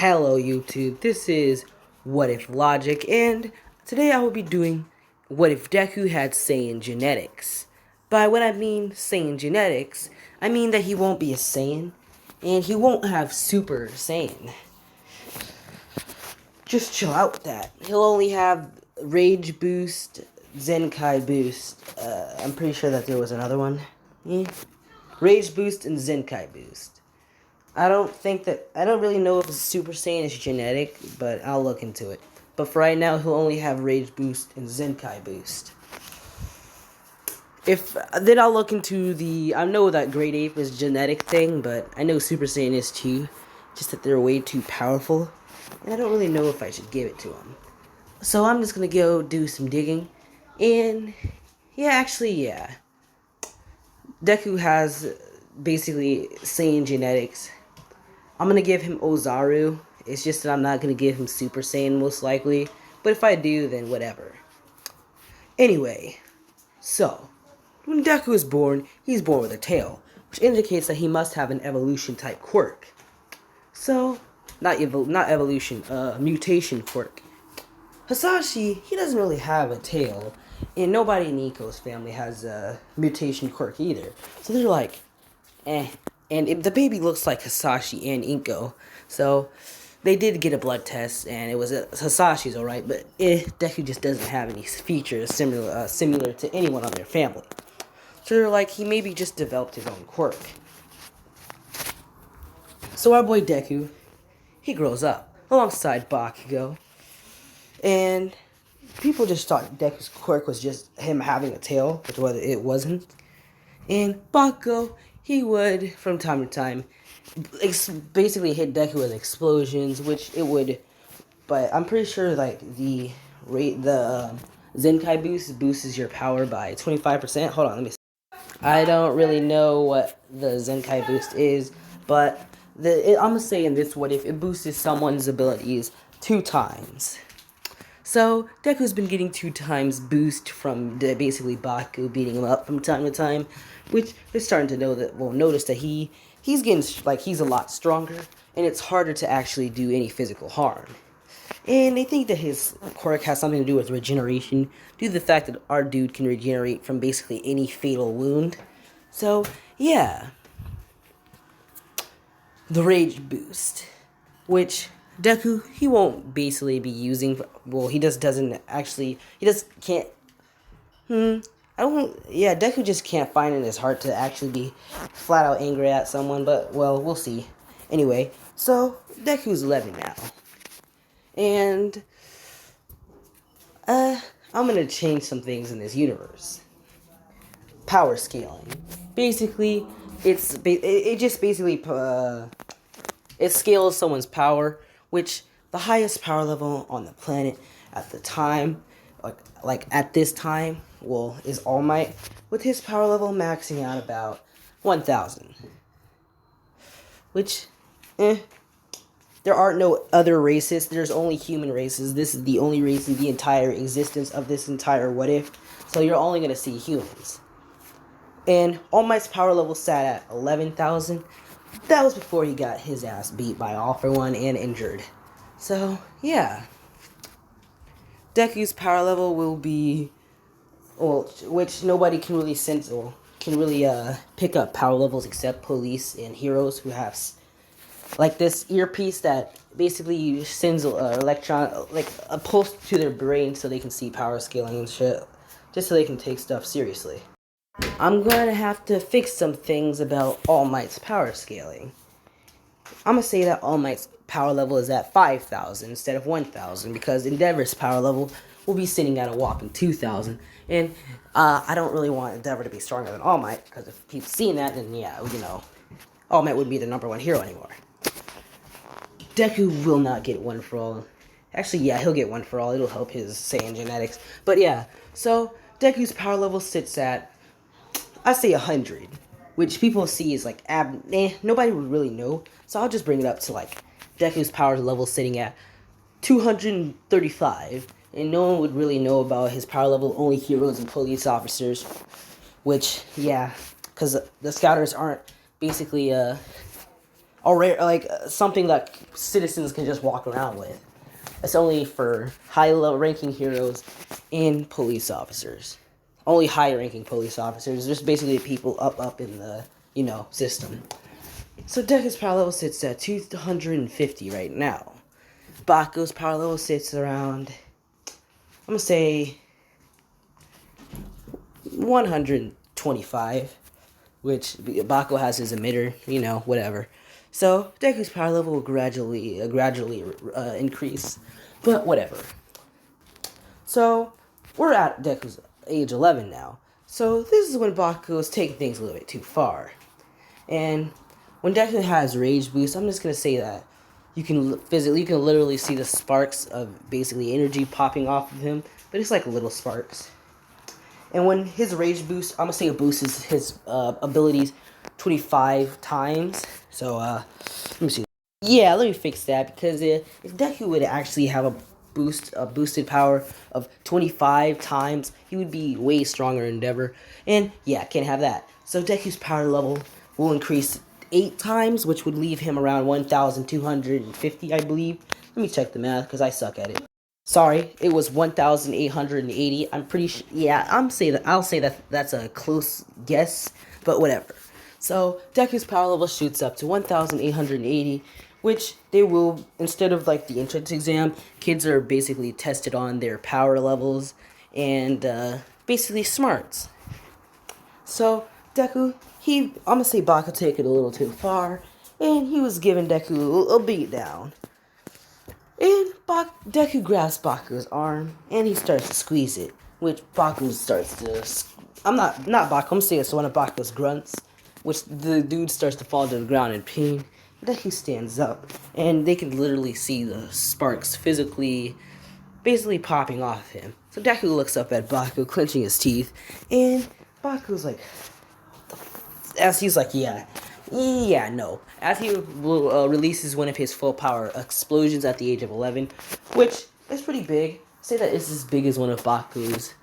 Hello YouTube, this is What If Logic, and today I will be doing What If Deku had Saiyan genetics. By what I mean Saiyan genetics, I mean that he won't be a Saiyan, and he won't have Super Saiyan. Just chill out with that. He'll only have Rage Boost, Zenkai Boost, I'm pretty sure that there was another one. Rage Boost and Zenkai Boost. I don't really know if Super Saiyan is genetic, but I'll look into it. But for right now, he'll only have Rage Boost and Zenkai Boost. Then I'll look into I know that Great Ape is a genetic thing, but I know Super Saiyan is too. Just that they're way too powerful, and I don't really know if I should give it to him. So I'm just gonna go do some digging, and yeah. Deku has basically Saiyan genetics. I'm going to give him Ozaru. It's just that I'm not going to give him Super Saiyan most likely. But if I do, then whatever. Anyway, so, when Deku is born, he's born with a tail, which indicates that he must have an evolution type quirk. So, not evolution, mutation quirk. Hisashi, he doesn't really have a tail, and nobody in Nico's family has a mutation quirk either. So they're like, eh. And the baby looks like Hisashi and Inko. So they did get a blood test, and it was Hisashi's alright, but Deku just doesn't have any features similar to anyone on their family. So they're like, he maybe just developed his own quirk. So our boy Deku, he grows up alongside Bakugo. And people just thought Deku's quirk was just him having a tail, which it wasn't. And Bakugo, he would, from time to time, basically hit Deku with explosions, which it would, but I'm pretty sure, like, the Zenkai boosts your power by 25%. Hold on, let me see. I don't really know what the Zenkai boost is, but I'm gonna say in this what if it boosts someone's abilities 2 times. So, Deku's been getting 2 times boost from basically Baku beating him up from time to time, which they're starting to notice that he's getting, like, he's a lot stronger, and it's harder to actually do any physical harm. And they think that his quirk has something to do with regeneration, due to the fact that our dude can regenerate from basically any fatal wound. So, yeah. The Rage Boost, which Deku, he won't basically be using, well, Deku just can't find in his heart to actually be flat out angry at someone, but, well, we'll see. Anyway, so, Deku's 11 now. And, I'm gonna change some things in this universe. Power scaling. Basically, it scales someone's power, which the highest power level on the planet at the time, like at this time, well, is All Might, with his power level maxing out about 1,000. Which, there are no other races. There's only human races. This is the only race in the entire existence of this entire What If. So you're only gonna see humans. And All Might's power level sat at 11,000. That was before he got his ass beat by All For One and injured. So, yeah. Deku's power level will be, well, which nobody can really pick up power levels except police and heroes who have, like, this earpiece that basically sends a pulse to their brain so they can see power scaling and shit, just so they can take stuff seriously. I'm going to have to fix some things about All Might's power scaling. I'm going to say that All Might's power level is at 5,000 instead of 1,000, because Endeavor's power level will be sitting at a whopping 2,000. And I don't really want Endeavor to be stronger than All Might, because if people seen that, then yeah, All Might would be the #1 hero anymore. Deku will not get One For All. Actually, yeah, he'll get One For All. It'll help his Saiyan genetics. But yeah, so Deku's power level sits at, I say 100, which people see is like, nobody would really know. So I'll just bring it up to, like, Deku's power level sitting at 235, and no one would really know about his power level, only heroes and police officers, which, yeah, because the scouters aren't basically like something that citizens can just walk around with. It's only for high-ranking heroes and police officers. Only high-ranking police officers. Just basically people up in the system. So Deku's power level sits at 250 right now. Baku's power level sits around, I'm gonna say 125, which Baku has his emitter, whatever. So Deku's power level will gradually increase, but whatever. So we're at Deku's age 11 now. So this is when Baku is taking things a little bit too far. And when Deku has Rage Boost, I'm just gonna say that you can literally see the sparks of basically energy popping off of him, but it's like little sparks. And when his Rage Boost, I'm gonna say it boosts his abilities 25 times. So let me see. Yeah, let me fix that, because if Deku would actually have a boosted power of 25 times, he would be way stronger in Endeavor. And yeah, can't have that. So Deku's power level will increase 8 times, which would leave him around 1,250, I believe. Let me check the math, because I suck at it. Sorry, it was 1,880. I'm pretty sure. Yeah, I'll say that that's a close guess, but whatever. So Deku's power level shoots up to 1,880, which they will, instead of like the entrance exam, kids are basically tested on their power levels and basically smarts. So Deku, I'm gonna say Baku take it a little too far, and he was giving Deku a beat down. And Deku grabs Baku's arm, and he starts to squeeze it, which Baku starts to... I'm Baku, I'm saying it's one of Baku's grunts, which the dude starts to fall to the ground in pain. Deku stands up, and they can literally see the sparks basically popping off him. So Deku looks up at Baku, clenching his teeth, and Baku's like... As he's like, no. As he releases one of his full power explosions at the age of 11, which is pretty big. Say that it's as big as one of Baku's,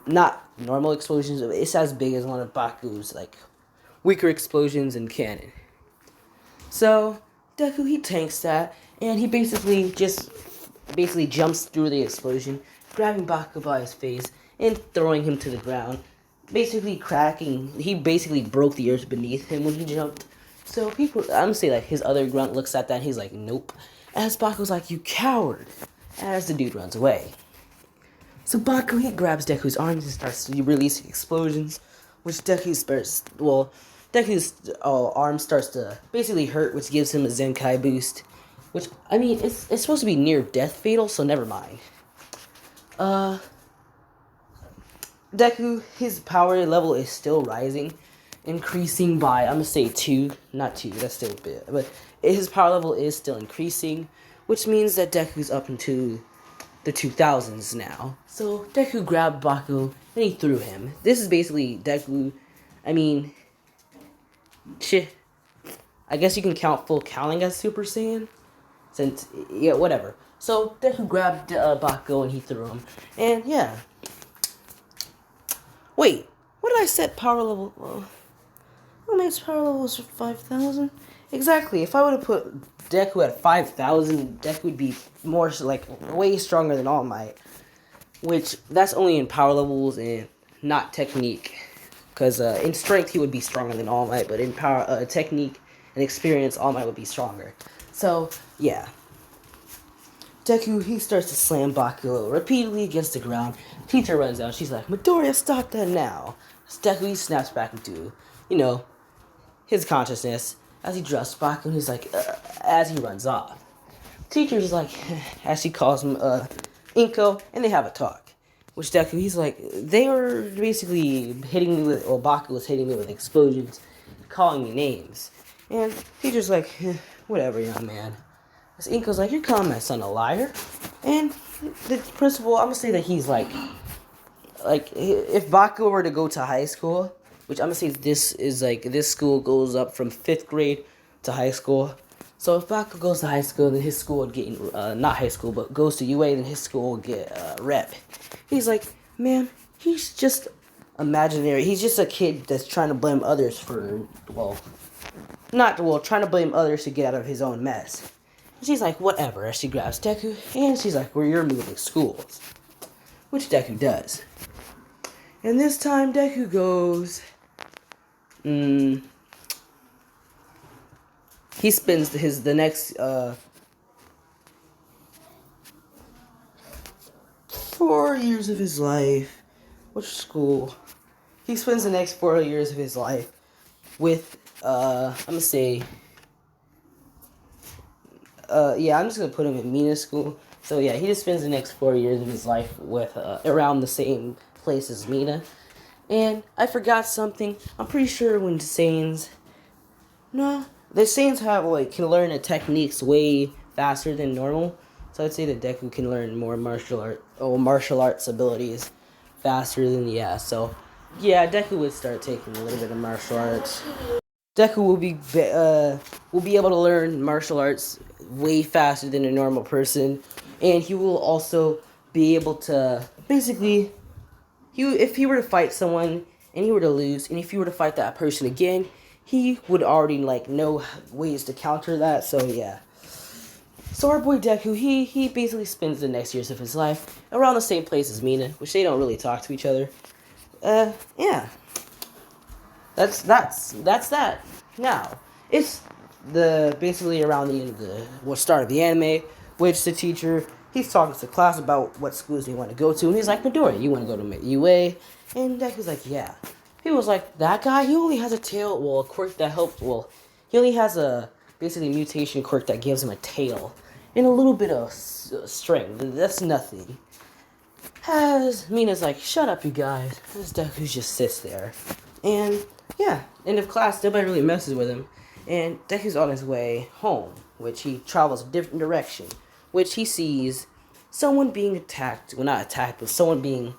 not normal explosions. It's as big as one of Baku's like weaker explosions in canon. So Deku, he tanks that, and he basically jumps through the explosion, grabbing Baku by his face and throwing him to the ground. Basically cracking. He basically broke the earth beneath him when he jumped. So I'm gonna say that his other grunt looks at that and he's like, nope. As Baku's like, you coward, as the dude runs away. So Baku, he grabs Deku's arms and starts releasing explosions, which Deku's arm starts to basically hurt, which gives him a Zenkai boost. Which, I mean, it's supposed to be near death fatal, so never mind. Deku, his power level is still rising, increasing by, I'm gonna say 2, not 2, that's still a bit, but his power level is still increasing, which means that Deku's up into the 2000s now. So Deku grabbed Baku and he threw him. This is basically Deku, I mean, I guess you can count full Cowling as Super Saiyan, since, yeah, whatever. So Deku grabbed Baku and he threw him, and yeah. Wait, what did I set power level? What makes power levels 5,000? Exactly. If I would have put Deku at 5,000, Deku would be more like way stronger than All Might. Which that's only in power levels and not technique. Because in strength he would be stronger than All Might, but in power, technique and experience, All Might would be stronger. So yeah. Deku, he starts to slam Baku repeatedly against the ground. Teacher runs out. She's like, Midoriya, stop that now. Deku, he snaps back into, his consciousness as he drops Baku, and he's like, as he runs off. Teacher's like, as she calls him, Inko, and they have a talk. Which Deku, he's like, they were basically hitting me with, or Baku was hitting me with explosions, calling me names. And teacher's like, whatever, young man. Inko's like, you're calling my son a liar. And the principal, I'm gonna say that he's like if Baku were to go to high school, which I'm gonna say this school goes up from 5th grade to high school. So if Baku goes to high school, then his school would get, not high school, but goes to UA, then his school will get rep. He's like, man, he's just imaginary. He's just a kid that's trying to blame others for, well, not, well, trying to blame others to get out of his own mess. She's like, whatever, as she grabs Deku, and she's like, well, you're moving schools. Which Deku does. And this time, Deku goes, he spends the next, 4 years of his life, which school? He spends the next 4 years of his life with, I'm gonna say, yeah, I'm just gonna put him in Mina's school. So yeah, he just spends the next 4 years of his life with around the same place as Mina. And I forgot something. I'm pretty sure when Saiyans, no, the Saiyans can learn the techniques way faster than normal. So I'd say that Deku can learn more martial arts abilities faster than So yeah, Deku would start taking a little bit of martial arts. Deku will be able to learn martial arts way faster than a normal person, and he will also be able to basically, if he were to fight someone and he were to lose, and if he were to fight that person again, he would already know ways to counter that. So yeah. So our boy Deku, he basically spends the next years of his life around the same place as Mina, which they don't really talk to each other. Yeah. That's that. Now, it's basically around the end of the start of the anime, which the teacher, he's talking to class about what schools they want to go to, and he's like, Midori, you want to go to UA? And Deku's like, yeah. He was like, that guy, he only has a tail, a quirk that helps, he only has a basically mutation quirk that gives him a tail and a little bit of strength. That's nothing. As Mina's like, shut up, you guys. As Deku just sits there. And yeah, end of class, nobody really messes with him. And Deku's on his way home, which he travels a different direction, which he sees someone being attacked. Well, not attacked, but someone being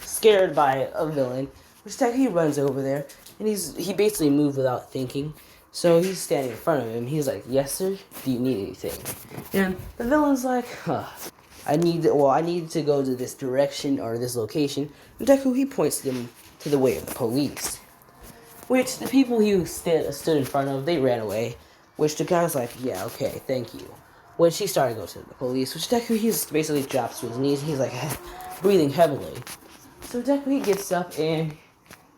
scared by a villain. Which Deku, he runs over there, and he basically moved without thinking. So he's standing in front of him. He's like, yes, sir? Do you need anything? And the villain's like, I need to go to this direction or this location. And Deku, he points them to the way of the police. Which the people he stood in front of, they ran away. Which the guy's like, yeah, okay, thank you. Which he started to go to the police. Which Deku, he's basically drops to his knees. He's like, breathing heavily. So Deku, he gets up, and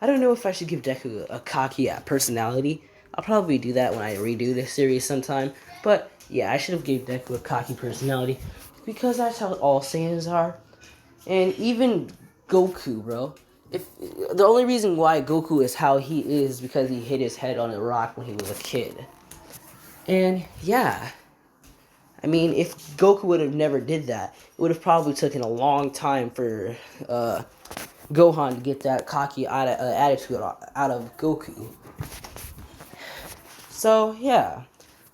I don't know if I should give Deku a cocky personality. I'll probably do that when I redo this series sometime. But yeah, I should have gave Deku a cocky personality, because that's how all Saiyans are. And even Goku, bro. If the only reason why Goku is how he is because he hit his head on a rock when he was a kid. And yeah, I mean, if Goku would have never did that, it would have probably taken a long time for Gohan to get that cocky attitude out of Goku. So yeah,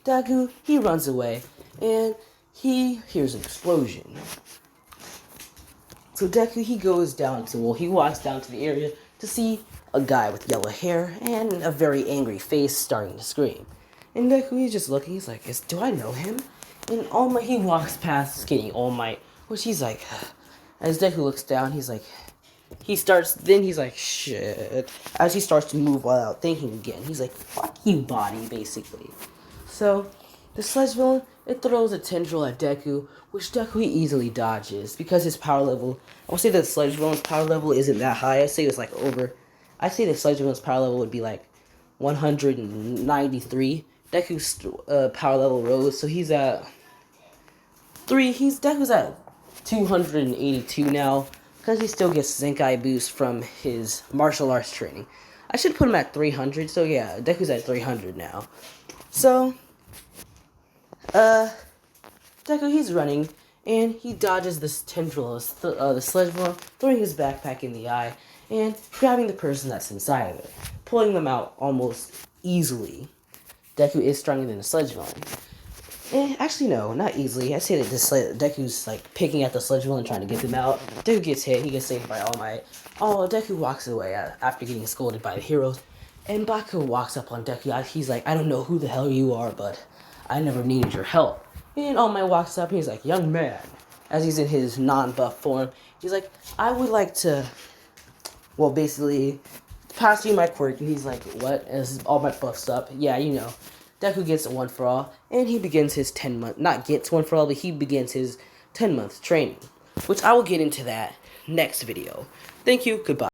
Deku, he runs away, and he hears an explosion. So Deku, he walks down to the area to see a guy with yellow hair and a very angry face starting to scream. And Deku, he's just looking, he's like, do I know him? And All Might, he walks past skinny All Might, which he's like, as Deku looks down, he's like, he's like, shit. As he starts to move without thinking again, he's like, fuck you, body, basically. So, the sledge villain, it throws a tendril at Deku, which Deku easily dodges, because his power level, I would say that the sledge villain's power level isn't that high. I'd say the sledge villain's power level would be like 193. Deku's power level rose, so he's at Deku's at 282 now, because he still gets Zenkai boost from his martial arts training. I should put him at 300, so yeah, Deku's at 300 now. So, Deku, he's running, and he dodges this tendril of the sledge villain, throwing his backpack in the eye, and grabbing the person that's inside of it, pulling them out almost easily. Deku is stronger than the sledge villain. Actually, no, not easily. I say that Deku's like picking at the sledge villain and trying to get them out. Deku gets hit, he gets saved by All Might. Deku walks away after getting scolded by the heroes, and Baku walks up on Deku. He's like, I don't know who the hell you are, but I never needed your help. And All Might walks up, and he's like, young man, as he's in his non-buff form, he's like, I would like to, basically, pass me my quirk, and he's like, what? As all my buffs up. Yeah, you know. Deku gets a 1 for all, and he begins his 10-month, not gets 1 for all, but he begins his 10-month training, which I will get into that next video. Thank you, goodbye.